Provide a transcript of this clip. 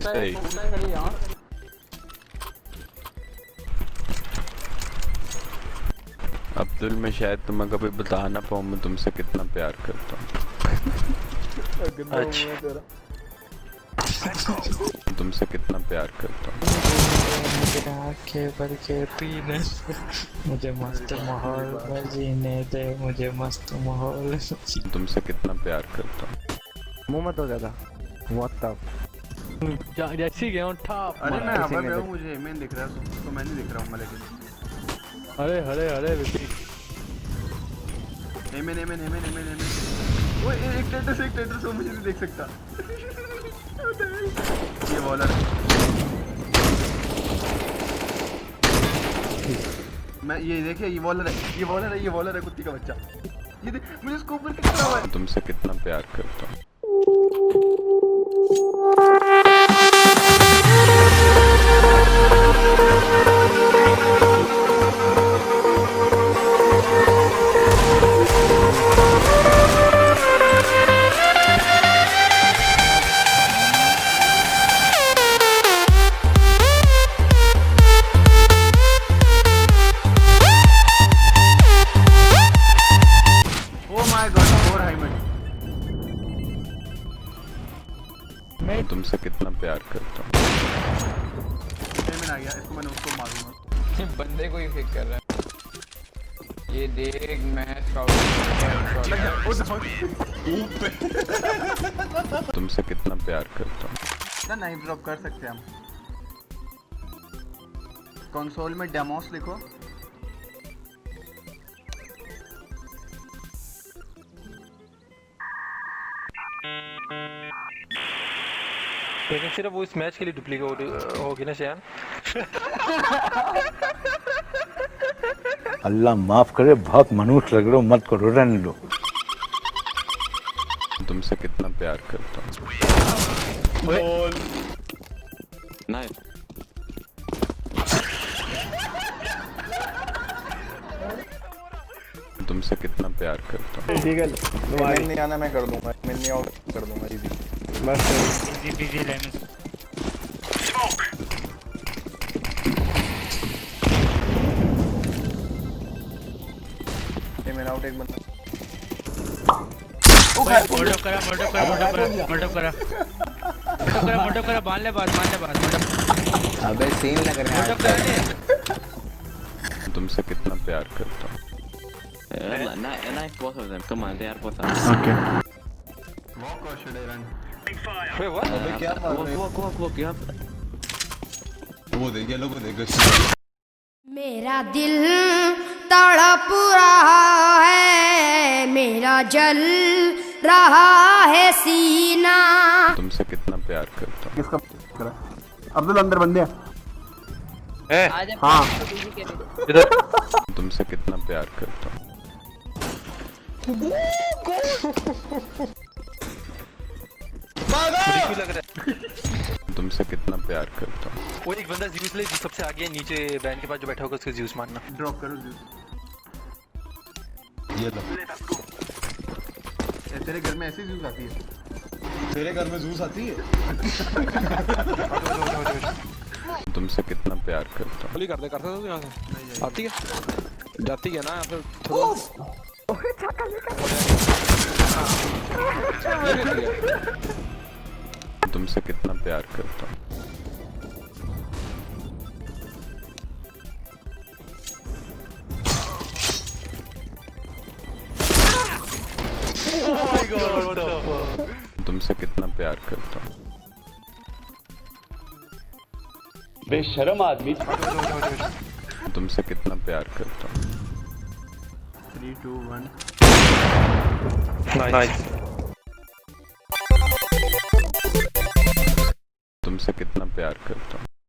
सही। अब्दुल, मैं शायद तुम्हें कभी बता ना पाऊँ मैं तुमसे कितना प्यार करता हूँ। अच्छा, तुमसे कितना प्यार करता हूँ। मुझे मस्त माहौल में जीने दे, मुझे मस्त माहौल। तुमसे कितना प्यार करता हूँ। मुंह मत हो ज्यादा। व्हाट्सअप जैसी गया हूँ ठाप। अरे मैं हवा में हूँ, मुझे एमएन दिख रहा है तो मैं नहीं दिख रहा हूँ लेकिन अरे हरे हरे बेबी। एमएन एमएन एमएन एमएन एमएन वो एक टेटर से मुझे नहीं देख सकता। ये बॉलर मैं ये देखिए ये बॉलर है कुत्ती का बच्चा। ये देख मुझे स्कोप पर कितना हुआ है। तुमसे कितना प्यार करता हूँ। मैं तुमसे कितना प्यार करता हूँ। एमएन आ गया, इसको मैंने उसको मारूंगा। बंदे को ही फेक कर रहा है। ये देख मैं तुमसे कितना प्यार करता हूँ। ना नाइफ ड्रॉप कर सकते हैं हम। कंसोल में डेमोस लिखो। लेकिन सिर्फ वो इस मैच के लिए डुप्लीकेट होगी ना शायद। अल्लाह माफ करे, बहुत मनुष्य लग रहे हो, मत करो, रहने दो। तुमसे कितना प्यार करता हूँ। नाइस। तुमसे कितना प्यार करता हूँ। ठीक है, मैं नहीं आना, मैं कर दूंगा, मैं नहीं आउट कर दूंगा इजी। बस जी लेने ये मेरा आउट एक बंदा। मोटो करा बांध ले बात। अबे सीन लग रहा है। तुमसे कितना प्यार करता हूँ। Knife both of them. Come on, they are both. Okay. Walk or should I run? Wait, what? अबे क्या मार रहे हो? Walk, yeah. वो देख ये लोग देख। मेरा दिल तड़प रहा है, मेरा जल रहा है सीना। तुमसे कितना प्यार करता हूँ। किसका करा? अब्दुल अंदर बंदे हैं। हाँ इधर। तुमसे कितना प्यार करता हूँ। मुझे क्यों लग रहा है? तुमसे कितना प्यार करता हूँ। वो एक बंदा ज्यूस ले जो सबसे आगे है, नीचे बैंड के पास जो बैठा होगा उसको ज्यूस मारना। ड्रॉप करो जूस। ये लो। तेरे घर में ऐसी जूस आती है? तेरे घर में जूस आती है? तुमसे कितना प्यार करता हूँ। गोली कर दे यहाँ से। आती है? जाती है ना यहाँ पे थोड़ा। तुमसे कितना प्यार करता हूँ। तुमसे कितना प्यार करता हूँ। बेशर्म आदमी। तुमसे कितना प्यार करता हूँ। 3, 2, 1 नाइस। तुमसे कितना प्यार करता हूँ।